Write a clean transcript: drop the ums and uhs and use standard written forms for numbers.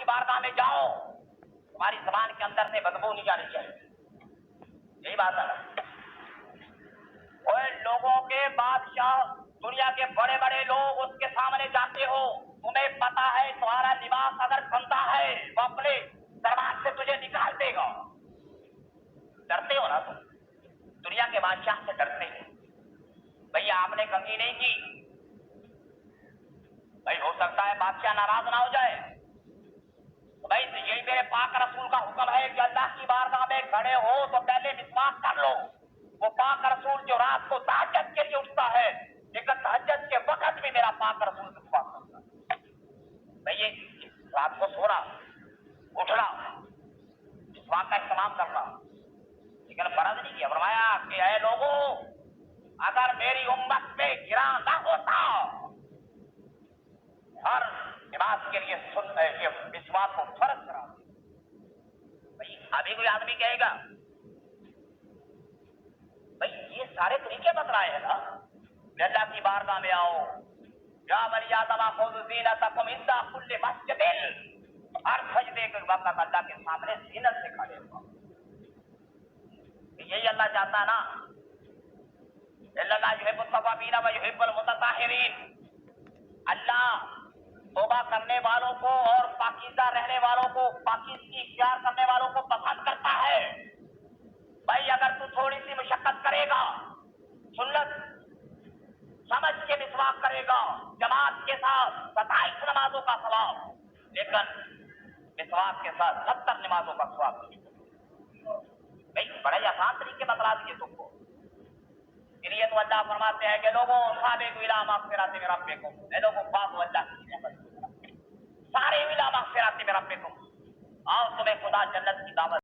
بارگاہ میں جاؤ تمہاری زبان کے اندر سے بدبو نہیں جانی چاہیے. یہی بات ہے. اور لوگوں کے بادشاہ دنیا کے بڑے بڑے لوگ اس کے سامنے جاتے ہو, تمہیں پتا ہے تمہارا لباس اگر گندا ہے وہ اپنے دربار سے تجھے نکال دے گا. ڈرتے ہو نا تم, دنیا کے بادشاہ سے ڈرتے ہیں. بھئی آپ نے کنگھی نہیں کی, بھائی ہو سکتا ہے بادشاہ ناراض نہ ہو جائے. بھائی یہی میرے پاک رسول کا حکم ہے کہ اللہ کی بارگاہ میں کھڑے ہو تو پہلے مسواک کر لو. وہ پاک رسول جو رات کو تہجد کے لیے اٹھتا ہے, لیکن تہجد کے وقت بھی میرا پاک رسول مسواک کرتا ہے. بھئی رات کو سونا, اٹھنا, مسواک کا استعمال کرنا, لیکن فرض نہیں کیا. فرمایا کہ اے لوگوں, اگر میری امت میں گرا نہ ہوتا ہر نماز کے لیے یہ مسواک کو فرض کرا. بھائی ابھی کوئی آدمی کہے گا بھائی یہ سارے طریقے بتلائے ہیں نا, اللہ کی بارگاہ میں آؤ, یا بنی آدم خذوا زینتکم عند کل مسجد, ہر سجدے کے وقت اللہ کے سامنے زینت سے کھڑے ہو. یہی اللہ چاہتا ہے نا, اللہ یحب التوابین و یحب المتطہرین. اللہ توبہ کرنے والوں کو اور پاکیزہ رہنے والوں کو, پاکیزگی اختیار کرنے والوں کو پسند کرتا ہے. بھائی اگر تو تھوڑی سی مشقت کرے گا, سنت سمجھ کے مسواک کرے گا, جماعت کے ساتھ 27 نمازوں کا ثواب, لیکن مسواک کے ساتھ 70 نمازوں کا ثواب. بھائی بڑے آسان طریقے بتلا دیے تم کو. اس لیے تو اللہ فرماتے ہیں کہ لوگوں سابقوا الی مغفرۃ من ربکم, اے لوگوں پاک اللہ کی نعمت سارے الی مغفرۃ من ربکم, اور تمہیں خدا جنت کی دعوت